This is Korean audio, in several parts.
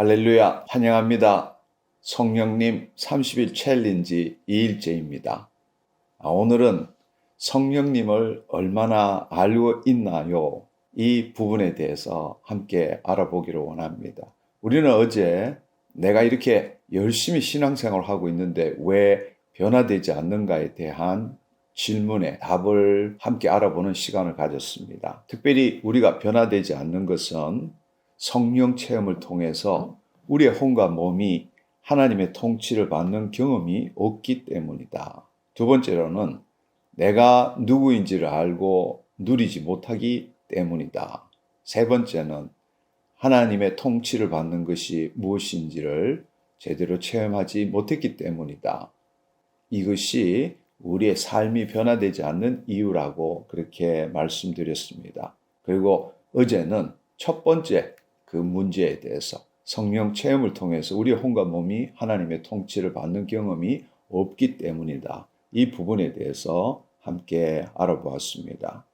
할렐루야, 환영합니다. 성령님 30일 챌린지 2일째입니다. 오늘은 성령님을 얼마나 알고 있나요? 이 부분에 대해서 함께 알아보기를 원합니다. 우리는 어제 내가 이렇게 열심히 신앙생활을 하고 있는데 왜 변화되지 않는가에 대한 질문에 답을 함께 알아보는 시간을 가졌습니다. 특별히 우리가 변화되지 않는 것은 성령 체험을 통해서 우리의 혼과 몸이 하나님의 통치를 받는 경험이 없기 때문이다. 두 번째로는 내가 누구인지를 알고 누리지 못하기 때문이다. 세 번째는 하나님의 통치를 받는 것이 무엇인지를 제대로 체험하지 못했기 때문이다. 이것이 우리의 삶이 변화되지 않는 이유라고 그렇게 말씀드렸습니다. 그리고 어제는 첫 번째 그 문제에 대해서 성령 체험을 통해서 우리의 혼과 몸이 하나님의 통치를 받는 경험이 없기 때문이다. 이 부분에 대해서 함께 알아보았습니다.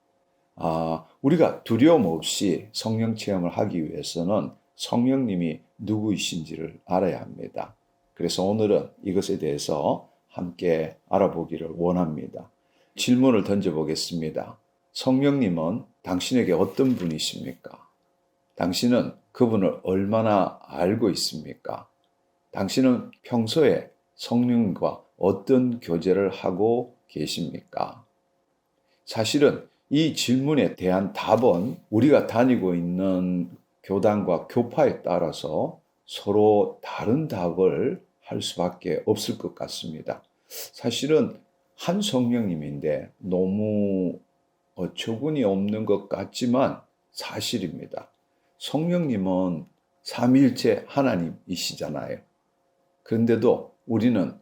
우리가 두려움 없이 성령 체험을 하기 위해서는 성령님이 누구이신지를 알아야 합니다. 그래서 오늘은 이것에 대해서 함께 알아보기를 원합니다. 질문을 던져보겠습니다. 성령님은 당신에게 어떤 분이십니까? 당신은 그분을 얼마나 알고 있습니까? 당신은 평소에 성령과 어떤 교제를 하고 계십니까? 사실은 이 질문에 대한 답은 우리가 다니고 있는 교단과 교파에 따라서 서로 다른 답을 할 수밖에 없을 것 같습니다. 사실은 한 성령님인데 너무 어처구니 없는 것 같지만 사실입니다. 성령님은 삼위일체 하나님이시잖아요. 그런데도 우리는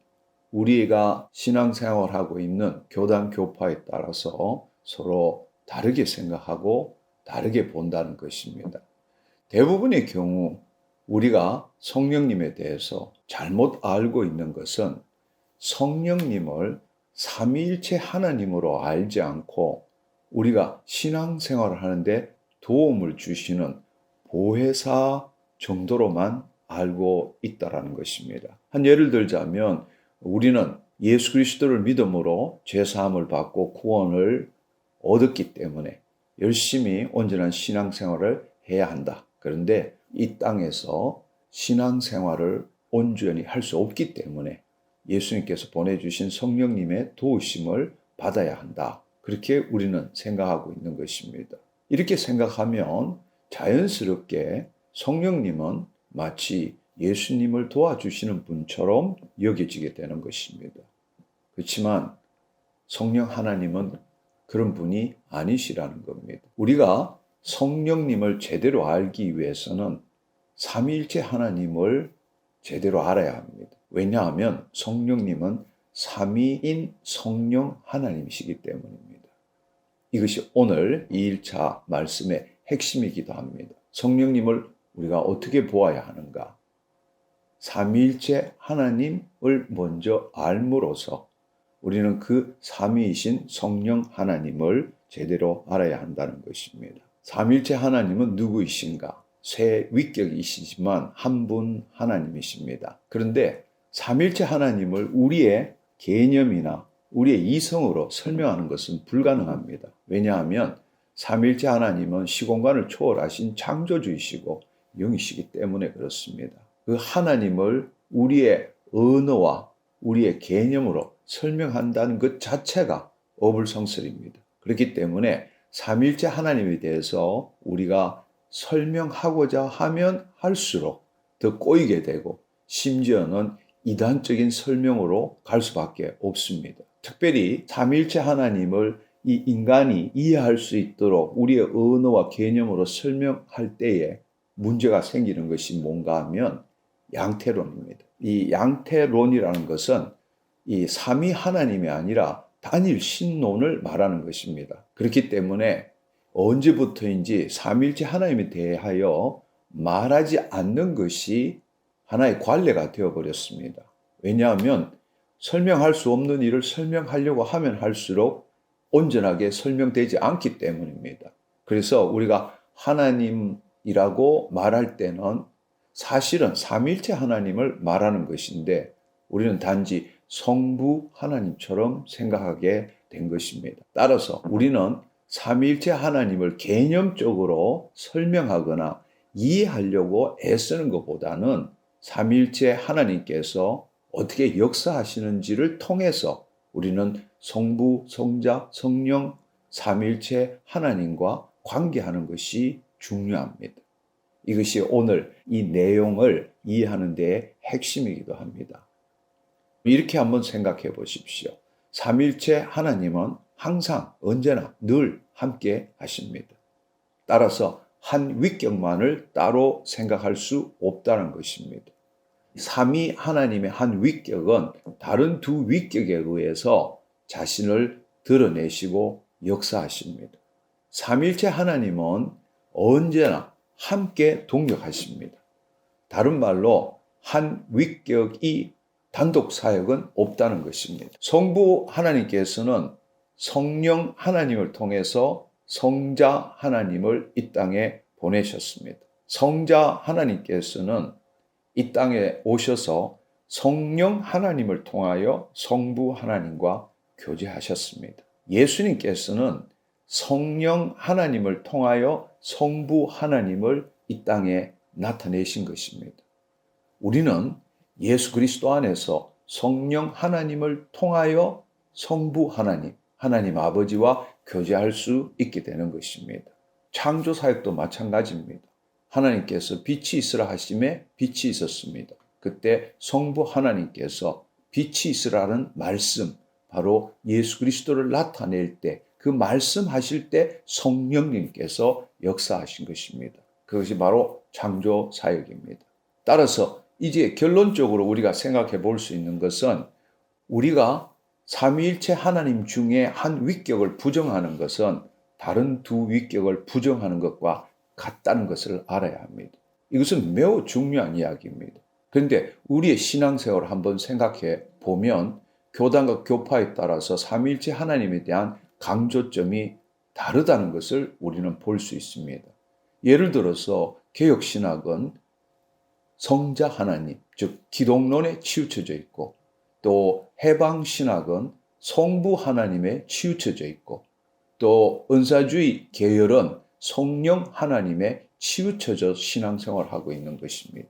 우리가 신앙생활하고 있는 교단 교파에 따라서 서로 다르게 생각하고 다르게 본다는 것입니다. 대부분의 경우 우리가 성령님에 대해서 잘못 알고 있는 것은 성령님을 삼위일체 하나님으로 알지 않고 우리가 신앙생활을 하는데 도움을 주시는 보혜사 정도로만 알고 있다는 것입니다. 한 예를 들자면 우리는 예수 그리스도를 믿음으로 죄사함을 받고 구원을 얻었기 때문에 열심히 온전한 신앙생활을 해야 한다. 그런데 이 땅에서 신앙생활을 온전히 할 수 없기 때문에 예수님께서 보내주신 성령님의 도우심을 받아야 한다. 그렇게 우리는 생각하고 있는 것입니다. 이렇게 생각하면 자연스럽게 성령님은 마치 예수님을 도와주시는 분처럼 여겨지게 되는 것입니다. 그렇지만 성령 하나님은 그런 분이 아니시라는 겁니다. 우리가 성령님을 제대로 알기 위해서는 삼위일체 하나님을 제대로 알아야 합니다. 왜냐하면 성령님은 삼위인 성령 하나님이시기 때문입니다. 이것이 오늘 2일차 말씀의 핵심이기도 합니다. 성령님을 우리가 어떻게 보아야 하는가? 삼위일체 하나님을 먼저 알므로써 우리는 그 삼위이신 성령 하나님을 제대로 알아야 한다는 것입니다. 삼위일체 하나님은 누구이신가? 세 위격이시지만 한 분 하나님이십니다. 그런데 삼위일체 하나님을 우리의 개념이나 우리의 이성으로 설명하는 것은 불가능합니다. 왜냐하면 삼위일체 하나님은 시공간을 초월하신 창조주이시고 영이시기 때문에 그렇습니다. 그 하나님을 우리의 언어와 우리의 개념으로 설명한다는 것 자체가 어불성설입니다. 그렇기 때문에 삼위일체 하나님에 대해서 우리가 설명하고자 하면 할수록 더 꼬이게 되고 심지어는 이단적인 설명으로 갈 수밖에 없습니다. 특별히 삼위일체 하나님을 이 인간이 이해할 수 있도록 우리의 언어와 개념으로 설명할 때에 문제가 생기는 것이 뭔가 하면 양태론입니다. 이 양태론이라는 것은 이 삼위 하나님이 아니라 단일 신론을 말하는 것입니다. 그렇기 때문에 언제부터인지 삼위일체 하나님에 대하여 말하지 않는 것이 하나의 관례가 되어버렸습니다. 왜냐하면 설명할 수 없는 일을 설명하려고 하면 할수록 온전하게 설명되지 않기 때문입니다. 그래서 우리가 하나님이라고 말할 때는 사실은 삼위일체 하나님을 말하는 것인데 우리는 단지 성부 하나님처럼 생각하게 된 것입니다. 따라서 우리는 삼위일체 하나님을 개념적으로 설명하거나 이해하려고 애쓰는 것보다는 삼위일체 하나님께서 어떻게 역사하시는지를 통해서 우리는 성부, 성자, 성령, 삼위일체 하나님과 관계하는 것이 중요합니다. 이것이 오늘 이 내용을 이해하는 데의 핵심이기도 합니다. 이렇게 한번 생각해 보십시오. 삼위일체 하나님은 항상 언제나 늘 함께 하십니다. 따라서 한 위격만을 따로 생각할 수 없다는 것입니다. 삼위 하나님의 한 위격은 다른 두 위격에 의해서 자신을 드러내시고 역사하십니다. 삼위일체 하나님은 언제나 함께 동력하십니다. 다른 말로 한 위격이 단독 사역은 없다는 것입니다. 성부 하나님께서는 성령 하나님을 통해서 성자 하나님을 이 땅에 보내셨습니다. 성자 하나님께서는 이 땅에 오셔서 성령 하나님을 통하여 성부 하나님과 교제하셨습니다. 예수님께서는 성령 하나님을 통하여 성부 하나님을 이 땅에 나타내신 것입니다. 우리는 예수 그리스도 안에서 성령 하나님을 통하여 성부 하나님, 하나님 아버지와 교제할 수 있게 되는 것입니다. 창조 사역도 마찬가지입니다. 하나님께서 빛이 있으라 하심에 빛이 있었습니다. 그때 성부 하나님께서 빛이 있으라는 말씀, 바로 예수 그리스도를 나타낼 때, 그 말씀하실 때 성령님께서 역사하신 것입니다. 그것이 바로 창조 사역입니다. 따라서 이제 결론적으로 우리가 생각해 볼 수 있는 것은 우리가 삼위일체 하나님 중에 한 위격을 부정하는 것은 다른 두 위격을 부정하는 것과 같다는 것을 알아야 합니다. 이것은 매우 중요한 이야기입니다. 그런데 우리의 신앙생활을 한번 생각해 보면 교단과 교파에 따라서 삼위일체 하나님에 대한 강조점이 다르다는 것을 우리는 볼 수 있습니다. 예를 들어서 개혁신학은 성자 하나님, 즉 기독론에 치우쳐져 있고, 또 해방신학은 성부 하나님에 치우쳐져 있고, 또 은사주의 계열은 성령 하나님에 치우쳐져 신앙생활을 하고 있는 것입니다.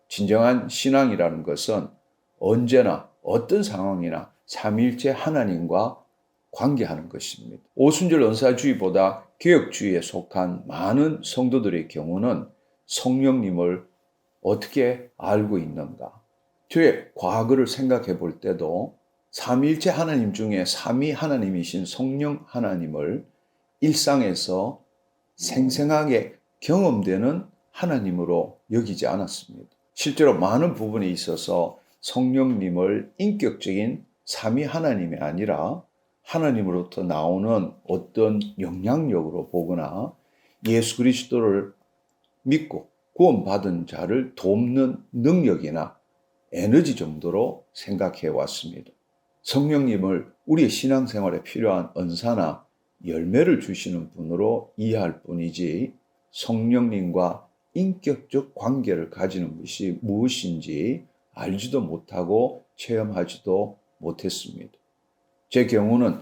진정한 신앙이라는 것은 언제나 어떤 상황이나 삼위일체 하나님과 관계하는 것입니다. 오순절 은사주의보다 개혁주의에 속한 많은 성도들의 경우는 성령님을 어떻게 알고 있는가? 저의 과거를 생각해 볼 때도 삼위일체 하나님 중에 삼위 하나님이신 성령 하나님을 일상에서 생생하게 경험되는 하나님으로 여기지 않았습니다. 실제로 많은 부분에 있어서 성령님을 인격적인 삼위 하나님이 아니라 하나님으로부터 나오는 어떤 영향력으로 보거나 예수 그리스도를 믿고 구원받은 자를 돕는 능력이나 에너지 정도로 생각해 왔습니다. 성령님을 우리의 신앙생활에 필요한 은사나 열매를 주시는 분으로 이해할 뿐이지 성령님과 인격적 관계를 가지는 것이 무엇인지 알지도 못하고 체험하지도 못했습니다. 제 경우는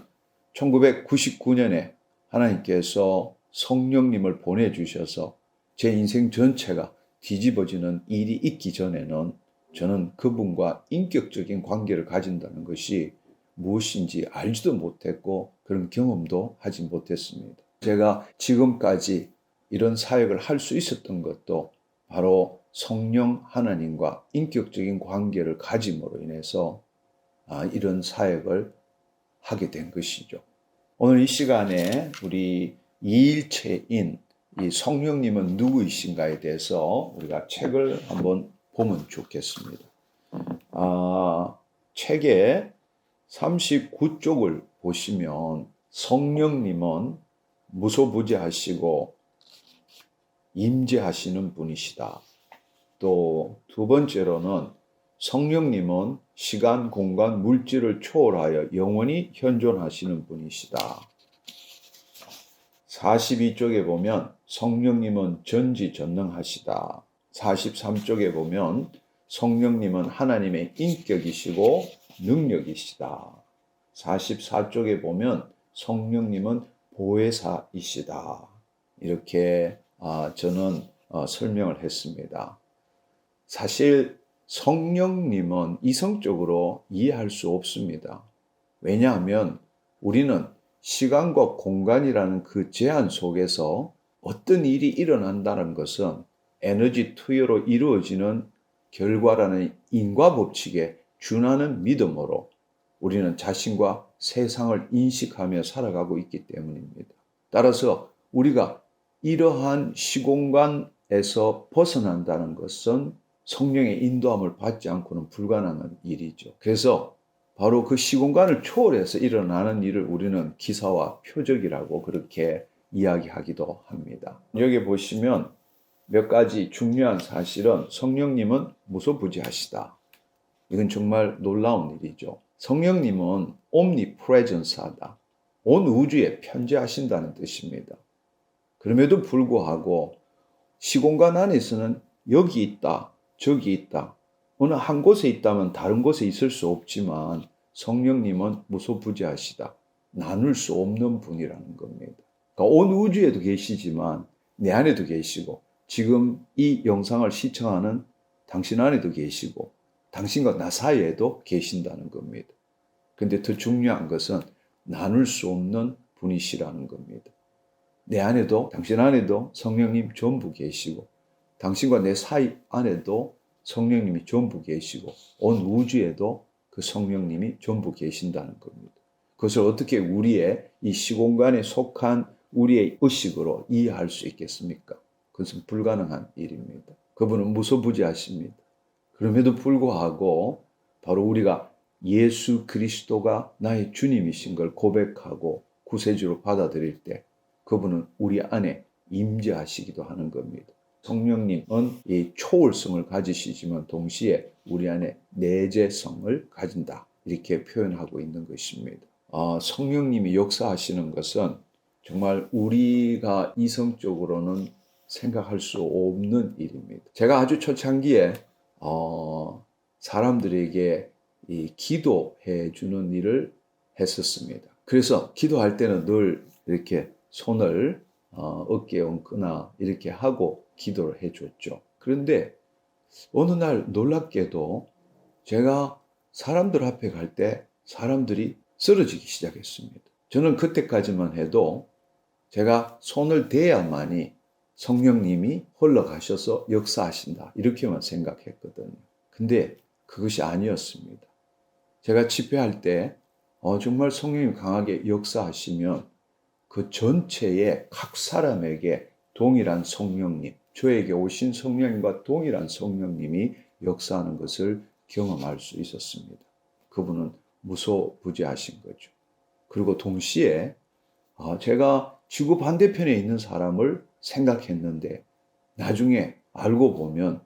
1999년에 하나님께서 성령님을 보내주셔서 제 인생 전체가 뒤집어지는 일이 있기 전에는 저는 그분과 인격적인 관계를 가진다는 것이 무엇인지 알지도 못했고 그런 경험도 하지 못했습니다. 제가 지금까지 이런 사역을 할 수 있었던 것도 바로 성령 하나님과 인격적인 관계를 가짐으로 인해서 이런 사역을 하게 된 것이죠. 오늘 이 시간에 우리 이일체인 이 성령님은 누구이신가에 대해서 우리가 책을 한번 보면 좋겠습니다. 책의 39쪽을 보시면 성령님은 무소부재하시고 임재하시는 분이시다. 또 두 번째로는 성령님은 시간, 공간, 물질을 초월하여 영원히 현존하시는 분이시다. 42쪽에 보면 성령님은 전지전능하시다. 43쪽에 보면 성령님은 하나님의 인격이시고 능력이시다. 44쪽에 보면 성령님은 보혜사이시다. 이렇게 저는 설명을 했습니다. 사실 성령님은 이성적으로 이해할 수 없습니다. 왜냐하면 우리는 시간과 공간이라는 그 제한 속에서 어떤 일이 일어난다는 것은 에너지 투여로 이루어지는 결과라는 인과 법칙에 준하는 믿음으로 우리는 자신과 세상을 인식하며 살아가고 있기 때문입니다. 따라서 우리가 이러한 시공간에서 벗어난다는 것은 성령의 인도함을 받지 않고는 불가능한 일이죠. 그래서 바로 그 시공간을 초월해서 일어나는 일을 우리는 기사와 표적이라고 그렇게 이야기하기도 합니다. 여기 보시면 몇 가지 중요한 사실은 성령님은 무소부지하시다. 이건 정말 놀라운 일이죠. 성령님은 omnipresence하다. 온 우주에 편재하신다는 뜻입니다. 그럼에도 불구하고 시공간 안에서는 여기 있다, 저기 있다. 어느 한 곳에 있다면 다른 곳에 있을 수 없지만 성령님은 무소부지하시다. 나눌 수 없는 분이라는 겁니다. 그러니까 온 우주에도 계시지만 내 안에도 계시고 지금 이 영상을 시청하는 당신 안에도 계시고 당신과 나 사이에도 계신다는 겁니다. 근데 더 중요한 것은 나눌 수 없는 분이시라는 겁니다. 내 안에도 당신 안에도 성령님 전부 계시고 당신과 내 사이 안에도 성령님이 전부 계시고 온 우주에도 그 성령님이 전부 계신다는 겁니다. 그것을 어떻게 우리의 이 시공간에 속한 우리의 의식으로 이해할 수 있겠습니까? 그것은 불가능한 일입니다. 그분은 무소부지하십니다. 그럼에도 불구하고 바로 우리가 예수 그리스도가 나의 주님이신 걸 고백하고 구세주로 받아들일 때 그분은 우리 안에 임재하시기도 하는 겁니다. 성령님은 이 초월성을 가지시지만 동시에 우리 안에 내재성을 가진다. 이렇게 표현하고 있는 것입니다. 성령님이 역사하시는 것은 정말 우리가 이성적으로는 생각할 수 없는 일입니다. 제가 아주 초창기에 사람들에게 이 기도해 주는 일을 했었습니다. 그래서 기도할 때는 늘 이렇게 손을 어깨에 얹거나 이렇게 하고 기도를 해줬죠. 그런데 어느 날 놀랍게도 제가 사람들 앞에 갈 때 사람들이 쓰러지기 시작했습니다. 저는 그때까지만 해도 제가 손을 대야만이 성령님이 흘러가셔서 역사하신다 이렇게만 생각했거든요. 근데 그것이 아니었습니다. 제가 집회할 때 정말 성령이 강하게 역사하시면 그 전체의 각 사람에게 동일한 성령님, 저에게 오신 성령님과 동일한 성령님이 역사하는 것을 경험할 수 있었습니다. 그분은 무소부지하신 거죠. 그리고 동시에 제가 지구 반대편에 있는 사람을 생각했는데 나중에 알고 보면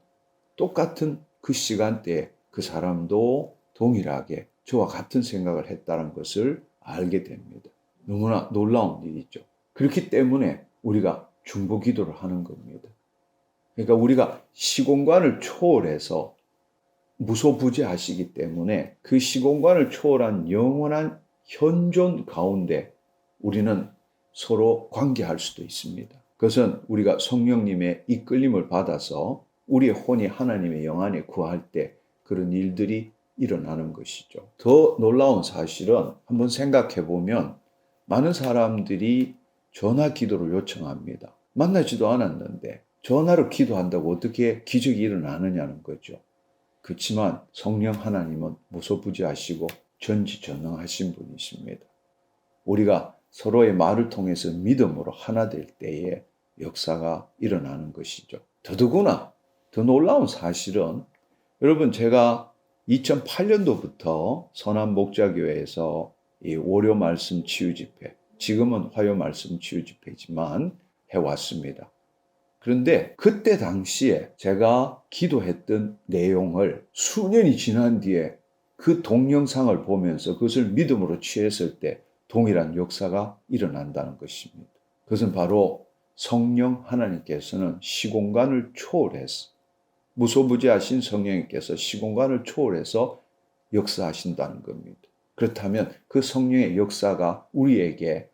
똑같은 그 시간대에 그 사람도 동일하게 저와 같은 생각을 했다는 것을 알게 됩니다. 너무나 놀라운 일이죠. 그렇기 때문에 우리가 중보 기도를 하는 겁니다. 그러니까 우리가 시공간을 초월해서 무소부지하시기 때문에 그 시공간을 초월한 영원한 현존 가운데 우리는 서로 관계할 수도 있습니다. 그것은 우리가 성령님의 이끌림을 받아서 우리의 혼이 하나님의 영 안에 구할 때 그런 일들이 일어나는 것이죠. 더 놀라운 사실은 한번 생각해 보면 많은 사람들이 전화 기도를 요청합니다. 만나지도 않았는데 전화로 기도한다고 어떻게 기적이 일어나느냐는 거죠. 그렇지만 성령 하나님은 무소부지하시고 전지전능하신 분이십니다. 우리가 서로의 말을 통해서 믿음으로 하나 될 때에 역사가 일어나는 것이죠. 더더구나 더 놀라운 사실은 여러분 제가 2008년도부터 선한 목자교회에서 이 월요 말씀 치유 집회, 지금은 화요 말씀 치유 집회지만 해왔습니다. 그런데 그때 당시에 제가 기도했던 내용을 수년이 지난 뒤에 그 동영상을 보면서 그것을 믿음으로 취했을 때 동일한 역사가 일어난다는 것입니다. 그것은 바로 성령 하나님께서는 시공간을 초월해서 무소부지하신 성령님께서 시공간을 초월해서 역사하신다는 겁니다. 그렇다면 그 성령의 역사가 우리에게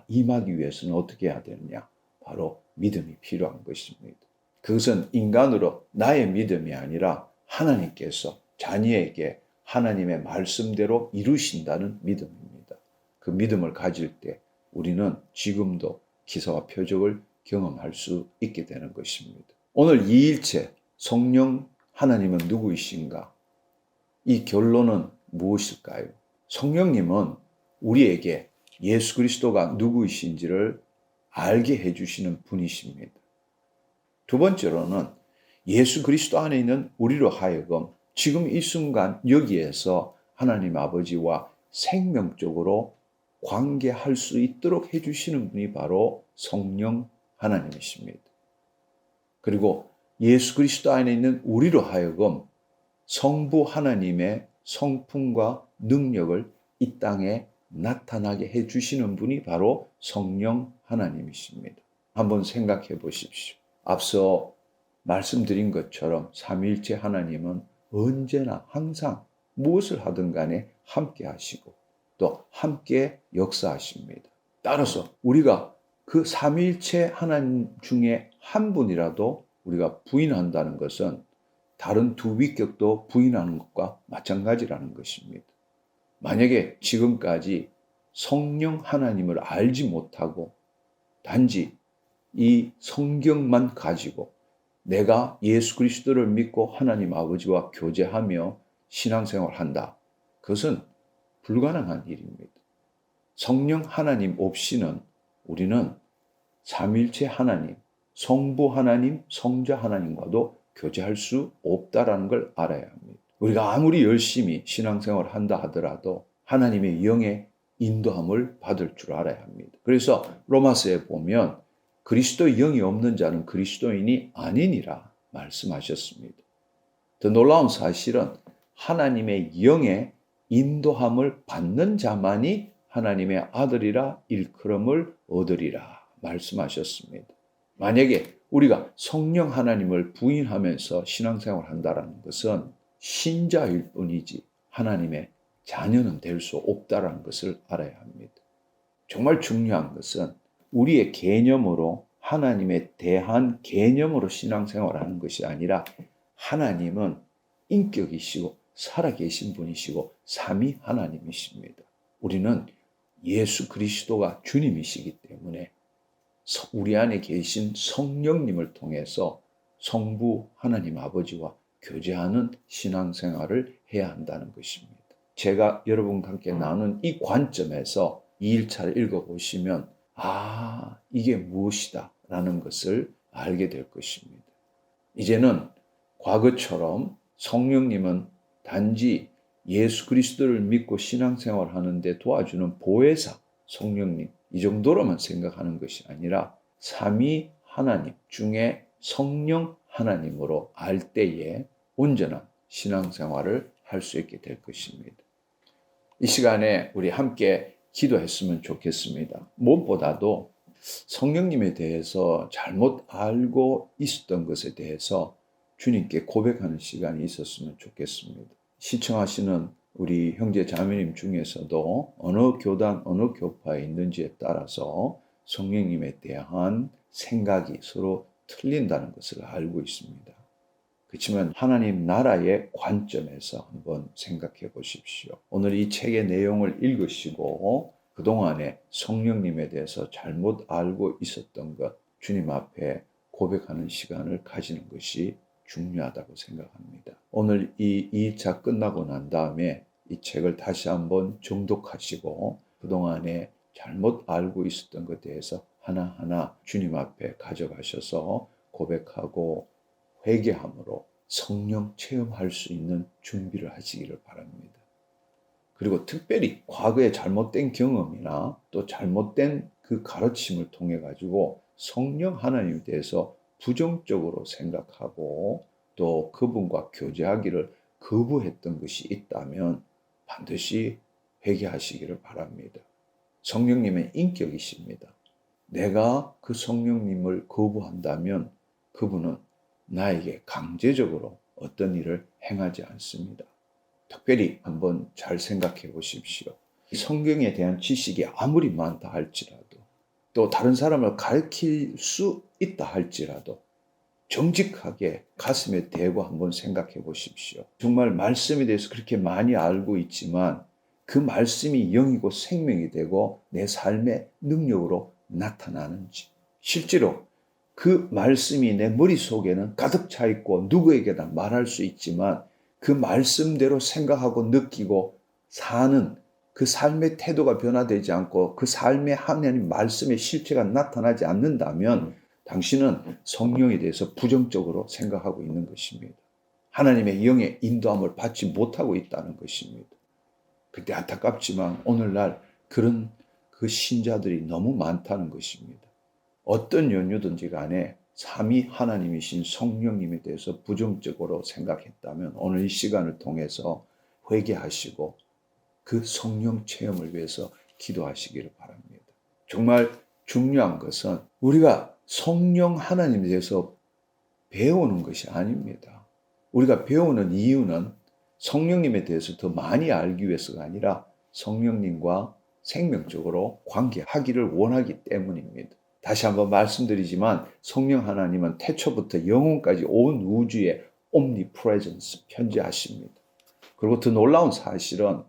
임하기 위해서는 어떻게 해야 되느냐? 바로 믿음이 필요한 것입니다. 그것은 인간으로 나의 믿음이 아니라 하나님께서 자녀에게 하나님의 말씀대로 이루신다는 믿음입니다. 그 믿음을 가질 때 우리는 지금도 기사와 표적을 경험할 수 있게 되는 것입니다. 오늘 이일체 성령 하나님은 누구이신가? 이 결론은 무엇일까요? 성령님은 우리에게 예수 그리스도가 누구이신지를 알게 해주시는 분이십니다. 두 번째로는 예수 그리스도 안에 있는 우리로 하여금 지금 이 순간 여기에서 하나님 아버지와 생명적으로 관계할 수 있도록 해주시는 분이 바로 성령 하나님이십니다. 그리고 예수 그리스도 안에 있는 우리로 하여금 성부 하나님의 성품과 능력을 이 땅에 나타나게 해주시는 분이 바로 성령 하나님이십니다. 한번 생각해 보십시오. 앞서 말씀드린 것처럼 삼위일체 하나님은 언제나 항상 무엇을 하든 간에 함께 하시고 또 함께 역사하십니다. 따라서 우리가 그 삼위일체 하나님 중에 한 분이라도 우리가 부인한다는 것은 다른 두 위격도 부인하는 것과 마찬가지라는 것입니다. 만약에 지금까지 성령 하나님을 알지 못하고 단지 이 성경만 가지고 내가 예수 그리스도를 믿고 하나님 아버지와 교제하며 신앙생활을 한다. 그것은 불가능한 일입니다. 성령 하나님 없이는 우리는 삼위일체 하나님, 성부 하나님, 성자 하나님과도 교제할 수 없다라는 걸 알아야 합니다. 우리가 아무리 열심히 신앙생활을 한다 하더라도 하나님의 영의 인도함을 받을 줄 알아야 합니다. 그래서 로마서에 보면 그리스도의 영이 없는 자는 그리스도인이 아니니라 말씀하셨습니다. 더 놀라운 사실은 하나님의 영의 인도함을 받는 자만이 하나님의 아들이라 일컬음을 얻으리라 말씀하셨습니다. 만약에 우리가 성령 하나님을 부인하면서 신앙생활을 한다는 것은 신자일 뿐이지 하나님의 자녀는 될 수 없다는 것을 알아야 합니다. 정말 중요한 것은 우리의 개념으로 하나님에 대한 개념으로 신앙생활을 하는 것이 아니라 하나님은 인격이시고 살아계신 분이시고 삼위 하나님이십니다. 우리는 예수 그리스도가 주님이시기 때문에 우리 안에 계신 성령님을 통해서 성부 하나님 아버지와 교제하는 신앙생활을 해야 한다는 것입니다. 제가 여러분과 함께 나눈 이 관점에서 2일차를 읽어보시면 이게 무엇이다 라는 것을 알게 될 것입니다. 이제는 과거처럼 성령님은 단지 예수 그리스도를 믿고 신앙생활 하는데 도와주는 보혜사 성령님 이 정도로만 생각하는 것이 아니라 삼위 하나님 중에 성령 하나님으로 알 때에 온전한 신앙생활을 할 수 있게 될 것입니다. 이 시간에 우리 함께 기도했으면 좋겠습니다. 무엇보다도 성령님에 대해서 잘못 알고 있었던 것에 대해서 주님께 고백하는 시간이 있었으면 좋겠습니다. 시청하시는 우리 형제 자매님 중에서도 어느 교단, 어느 교파에 있는지에 따라서 성령님에 대한 생각이 서로 틀린다는 것을 알고 있습니다. 그렇지만 하나님 나라의 관점에서 한번 생각해 보십시오. 오늘 이 책의 내용을 읽으시고 그동안에 성령님에 대해서 잘못 알고 있었던 것 주님 앞에 고백하는 시간을 가지는 것이 중요하다고 생각합니다. 오늘 이 2차 끝나고 난 다음에 이 책을 다시 한번 정독하시고 그동안에 잘못 알고 있었던 것에 대해서 하나하나 주님 앞에 가져가셔서 고백하고 회개함으로 성령 체험할 수 있는 준비를 하시기를 바랍니다. 그리고 특별히 과거의 잘못된 경험이나 또 잘못된 그 가르침을 통해 가지고 성령 하나님에 대해서 부정적으로 생각하고 또 그분과 교제하기를 거부했던 것이 있다면 반드시 회개하시기를 바랍니다. 성령님은 인격이십니다. 내가 그 성령님을 거부한다면 그분은 나에게 강제적으로 어떤 일을 행하지 않습니다. 특별히 한번 잘 생각해 보십시오. 성경에 대한 지식이 아무리 많다 할지라도, 또 다른 사람을 가르칠 수 있다 할지라도 정직하게 가슴에 대고 한번 생각해 보십시오. 정말 말씀에 대해서 그렇게 많이 알고 있지만 그 말씀이 영이고 생명이 되고 내 삶의 능력으로 나타나는지, 실제로 그 말씀이 내 머릿속에는 가득 차 있고 누구에게나 말할 수 있지만 그 말씀대로 생각하고 느끼고 사는 그 삶의 태도가 변화되지 않고 그 삶의 하나님 말씀의 실체가 나타나지 않는다면 당신은 성령에 대해서 부정적으로 생각하고 있는 것입니다. 하나님의 영의 인도함을 받지 못하고 있다는 것입니다. 그때 안타깝지만 오늘날 그런 그 신자들이 너무 많다는 것입니다. 어떤 연유든지 간에 삼위 하나님이신 성령님에 대해서 부정적으로 생각했다면 오늘 이 시간을 통해서 회개하시고 그 성령 체험을 위해서 기도하시기를 바랍니다. 정말 중요한 것은 우리가 성령 하나님에 대해서 배우는 것이 아닙니다. 우리가 배우는 이유는 성령님에 대해서 더 많이 알기 위해서가 아니라 성령님과 생명적으로 관계하기를 원하기 때문입니다. 다시 한번 말씀드리지만 성령 하나님은 태초부터 영혼까지 온 우주에 omnipresence 편재하십니다. 그리고 더 놀라운 사실은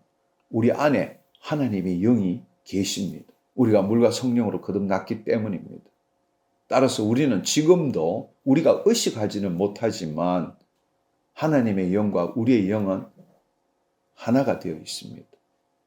우리 안에 하나님의 영이 계십니다. 우리가 물과 성령으로 거듭났기 때문입니다. 따라서 우리는 지금도 우리가 의식하지는 못하지만 하나님의 영과 우리의 영은 하나가 되어 있습니다.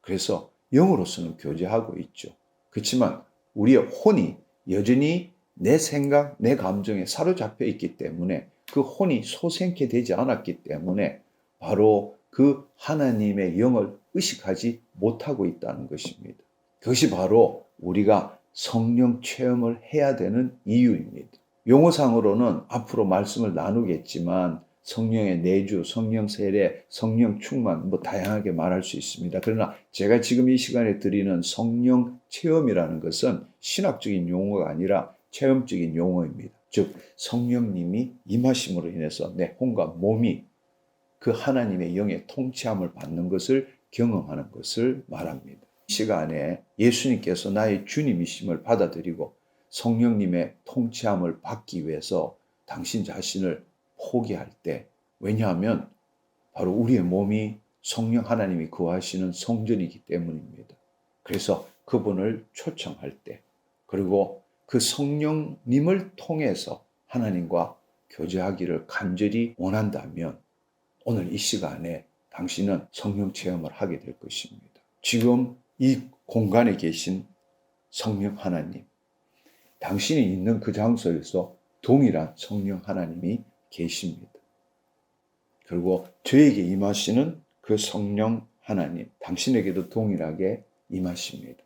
그래서 영으로서는 교제하고 있죠. 그렇지만 우리의 혼이 여전히 내 생각, 내 감정에 사로잡혀 있기 때문에 그 혼이 소생케 되지 않았기 때문에 바로 그 하나님의 영을 의식하지 못하고 있다는 것입니다. 그것이 바로 우리가 성령 체험을 해야 되는 이유입니다. 용어상으로는 앞으로 말씀을 나누겠지만 성령의 내주, 성령 세례, 성령 충만 다양하게 말할 수 있습니다. 그러나 제가 지금 이 시간에 드리는 성령 체험이라는 것은 신학적인 용어가 아니라 체험적인 용어입니다. 즉 성령님이 임하심으로 인해서 내 혼과 몸이 그 하나님의 영의 통치함을 받는 것을 경험하는 것을 말합니다. 이 시간에 예수님께서 나의 주님이심을 받아들이고 성령님의 통치함을 받기 위해서 당신 자신을 포기할 때, 왜냐하면 바로 우리의 몸이 성령 하나님이 거하시는 성전이기 때문입니다. 그래서 그분을 초청할 때, 그리고 그 성령님을 통해서 하나님과 교제하기를 간절히 원한다면 오늘 이 시간에 당신은 성령 체험을 하게 될 것입니다. 지금 이 공간에 계신 성령 하나님, 당신이 있는 그 장소에서 동일한 성령 하나님이 계십니다. 그리고 저에게 임하시는 그 성령 하나님, 당신에게도 동일하게 임하십니다.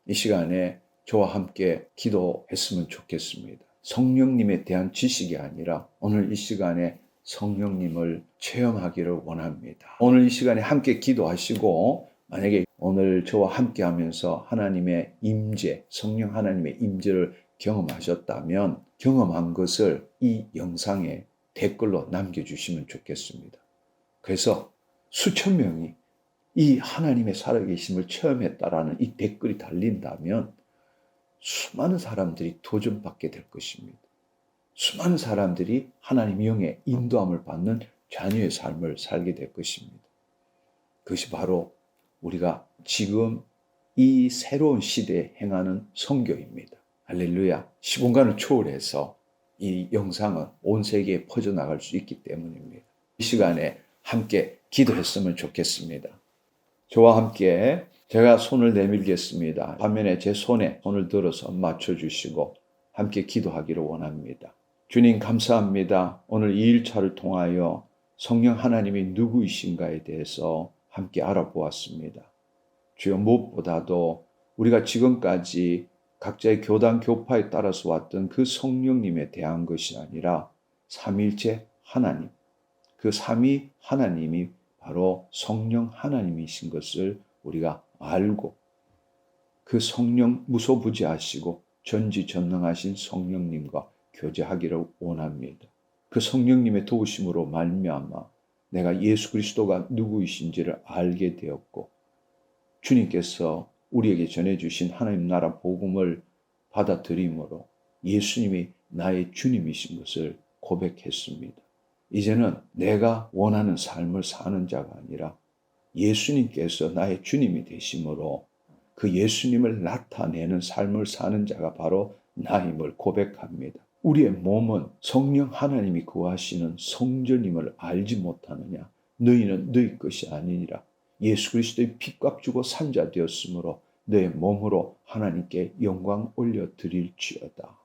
이 시간에 저와 함께 기도했으면 좋겠습니다. 성령님에 대한 지식이 아니라 오늘 이 시간에 성령님을 체험하기를 원합니다. 오늘 이 시간에 함께 기도하시고 만약에 오늘 저와 함께 하면서 하나님의 임재, 성령 하나님의 임재를 경험하셨다면 경험한 것을 이 영상에 댓글로 남겨주시면 좋겠습니다. 그래서 수천 명이 이 하나님의 살아계심을 체험했다라는 이 댓글이 달린다면 수많은 사람들이 도전받게 될 것입니다. 수많은 사람들이 하나님 영의 인도함을 받는 자녀의 삶을 살게 될 것입니다. 그것이 바로 우리가 지금 이 새로운 시대에 행하는 선교입니다. 할렐루야. 시공간을 초월해서 이 영상은 온 세계에 퍼져나갈 수 있기 때문입니다. 이 시간에 함께 기도했으면 좋겠습니다. 저와 함께 제가 손을 내밀겠습니다. 화면에 제 손에 손을 들어서 맞춰주시고 함께 기도하기를 원합니다. 주님 감사합니다. 오늘 이 1차를 통하여 성령 하나님이 누구이신가에 대해서 함께 알아보았습니다. 주여 무엇보다도 우리가 지금까지 각자의 교단 교파에 따라서 왔던 그 성령님에 대한 것이 아니라 삼위일체 하나님, 그 삼위 하나님이 바로 성령 하나님이신 것을 우리가 알고 그 성령 무소부지하시고 전지전능하신 성령님과 교제하기를 원합니다. 그 성령님의 도우심으로 말미암아 내가 예수 그리스도가 누구이신지를 알게 되었고, 주님께서 우리에게 전해주신 하나님 나라 복음을 받아들임으로 예수님이 나의 주님이신 것을 고백했습니다. 이제는 내가 원하는 삶을 사는 자가 아니라 예수님께서 나의 주님이 되심으로 그 예수님을 나타내는 삶을 사는 자가 바로 나임을 고백합니다. 우리의 몸은 성령 하나님이 거하시는 성전임을 알지 못하느냐? 너희는 너희 것이 아니니라. 예수 그리스도의 피값 주고 산 자 되었으므로 너의 몸으로 하나님께 영광 올려드릴지어다.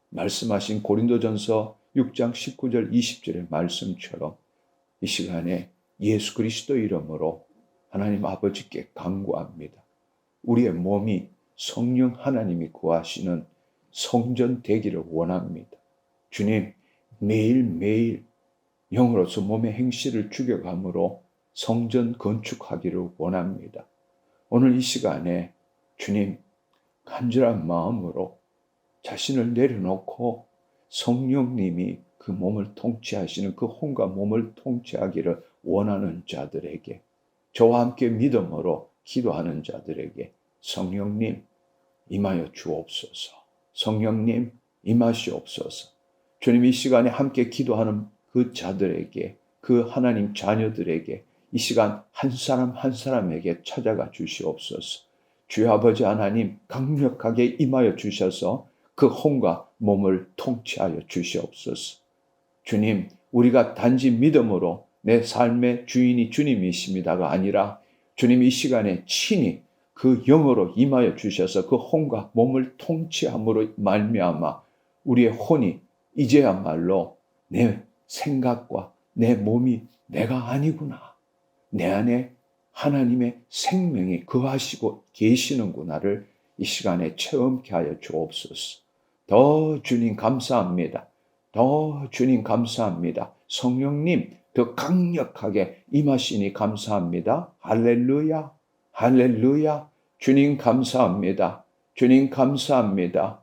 말씀하신 고린도전서 6장 19절 20절의 말씀처럼 이 시간에 예수 그리스도 이름으로 하나님 아버지께 간구합니다. 우리의 몸이 성령 하나님이 거하시는 성전 되기를 원합니다. 주님, 매일매일 영으로서 몸의 행실을 죽여감으로 성전 건축하기를 원합니다. 오늘 이 시간에 주님, 간절한 마음으로 자신을 내려놓고 성령님이 그 몸을 통치하시는 그 혼과 몸을 통치하기를 원하는 자들에게, 저와 함께 믿음으로 기도하는 자들에게 성령님 임하여 주옵소서. 성령님 임하시옵소서. 주님, 이 시간에 함께 기도하는 그 자들에게, 그 하나님 자녀들에게 이 시간 한 사람 한 사람에게 찾아가 주시옵소서. 주여 아버지 하나님, 강력하게 임하여 주셔서 그 혼과 몸을 통치하여 주시옵소서. 주님, 우리가 단지 믿음으로 내 삶의 주인이 주님이십니다가 아니라 주님 이 시간에 친히 그 영으로 임하여 주셔서 그 혼과 몸을 통치함으로 말미암아 우리의 혼이 이제야말로 내 생각과 내 몸이 내가 아니구나, 내 안에 하나님의 생명이 거하시고 계시는구나를 이 시간에 체험케 하여 주옵소서. 더 주님 감사합니다. 더 주님 감사합니다. 성령님 더 강력하게 임하시니 감사합니다. 할렐루야, 할렐루야. 주님 감사합니다. 주님 감사합니다.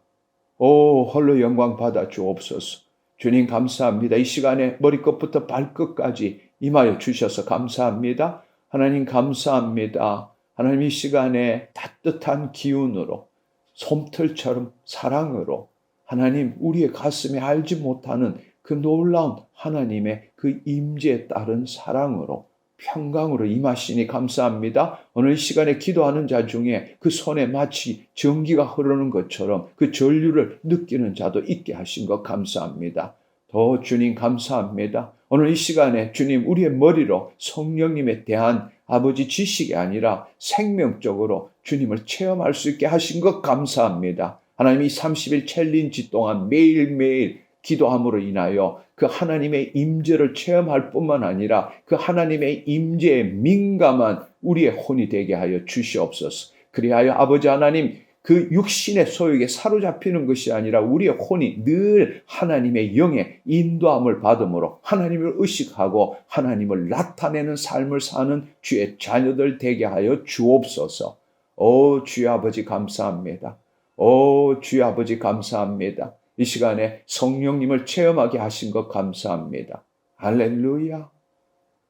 오, 홀로 영광 받아 주옵소서. 주님 감사합니다. 이 시간에 머리끝부터 발끝까지 임하여 주셔서 감사합니다. 하나님 감사합니다. 하나님 이 시간에 따뜻한 기운으로, 솜털처럼 사랑으로 하나님 우리의 가슴에 알지 못하는 그 놀라운 하나님의 그 임재에 따른 사랑으로 평강으로 임하시니 감사합니다. 오늘 이 시간에 기도하는 자 중에 그 손에 마치 전기가 흐르는 것처럼 그 전류를 느끼는 자도 있게 하신 것 감사합니다. 더 주님 감사합니다. 오늘 이 시간에 주님 우리의 머리로 성령님에 대한 아버지 지식이 아니라 생명적으로 주님을 체험할 수 있게 하신 것 감사합니다. 하나님이 30일 챌린지 동안 매일매일 기도함으로 인하여 그 하나님의 임재를 체험할 뿐만 아니라 그 하나님의 임재에 민감한 우리의 혼이 되게 하여 주시옵소서. 그리하여 아버지 하나님 그 육신의 소욕에 사로잡히는 것이 아니라 우리의 혼이 늘 하나님의 영의 인도함을 받음으로 하나님을 의식하고 하나님을 나타내는 삶을 사는 주의 자녀들 되게 하여 주옵소서. 오 주의 아버지 감사합니다. 오 주의 아버지 감사합니다. 이 시간에 성령님을 체험하게 하신 것 감사합니다. 할렐루야,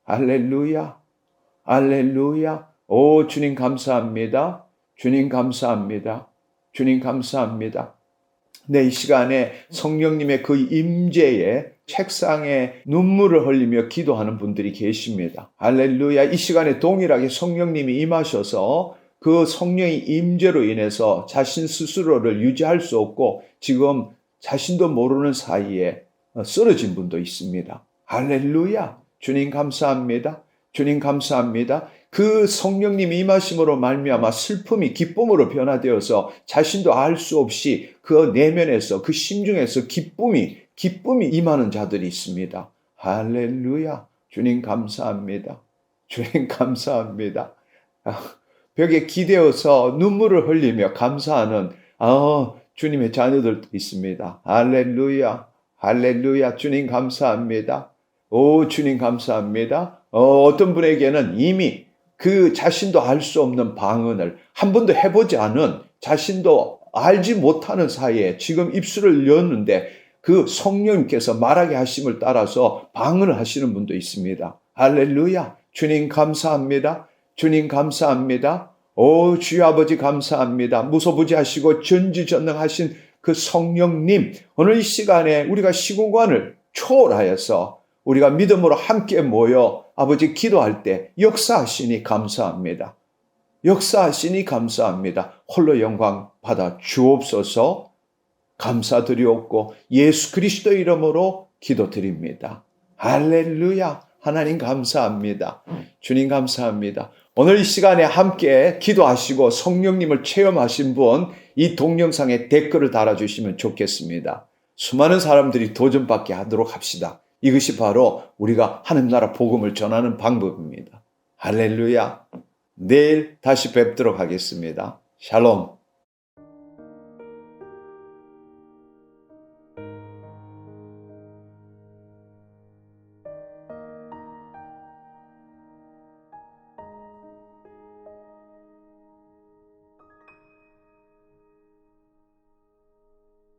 할렐루야, 할렐루야. 오 주님 감사합니다. 주님 감사합니다. 주님 감사합니다. 이 시간에 성령님의 그 임재에 책상에 눈물을 흘리며 기도하는 분들이 계십니다. 할렐루야. 이 시간에 동일하게 성령님이 임하셔서 그 성령의 임재로 인해서 자신 스스로를 유지할 수 없고 지금 자신도 모르는 사이에 쓰러진 분도 있습니다. 할렐루야. 주님 감사합니다. 주님 감사합니다. 그 성령님이 임하심으로 말미암아 슬픔이 기쁨으로 변화되어서 자신도 알 수 없이 그 내면에서 그 심중에서 기쁨이 임하는 자들이 있습니다. 할렐루야. 주님 감사합니다. 주님 감사합니다. 벽에 기대어서 눈물을 흘리며 감사하는 주님의 자녀들도 있습니다. 할렐루야, 할렐루야. 주님 감사합니다. 오 주님 감사합니다. 어떤 분에게는 이미 그 자신도 알 수 없는 방언을 한 번도 해보지 않은, 자신도 알지 못하는 사이에 지금 입술을 여는데 그 성령님께서 말하게 하심을 따라서 방언을 하시는 분도 있습니다. 할렐루야. 주님 감사합니다. 주님 감사합니다. 오 주여 아버지 감사합니다. 무소부지하시고 전지전능하신 그 성령님, 오늘 이 시간에 우리가 시공간을 초월하여서 우리가 믿음으로 함께 모여 아버지 기도할 때 역사하시니 감사합니다. 역사하시니 감사합니다. 홀로 영광 받아 주옵소서. 감사드리옵고 예수 그리스도 이름으로 기도드립니다. 할렐루야. 하나님 감사합니다. 주님 감사합니다. 오늘 이 시간에 함께 기도하시고 성령님을 체험하신 분, 이 동영상에 댓글을 달아주시면 좋겠습니다. 수많은 사람들이 도전받게 하도록 합시다. 이것이 바로 우리가 하나님 나라 복음을 전하는 방법입니다. 할렐루야. 내일 다시 뵙도록 하겠습니다. 샬롬.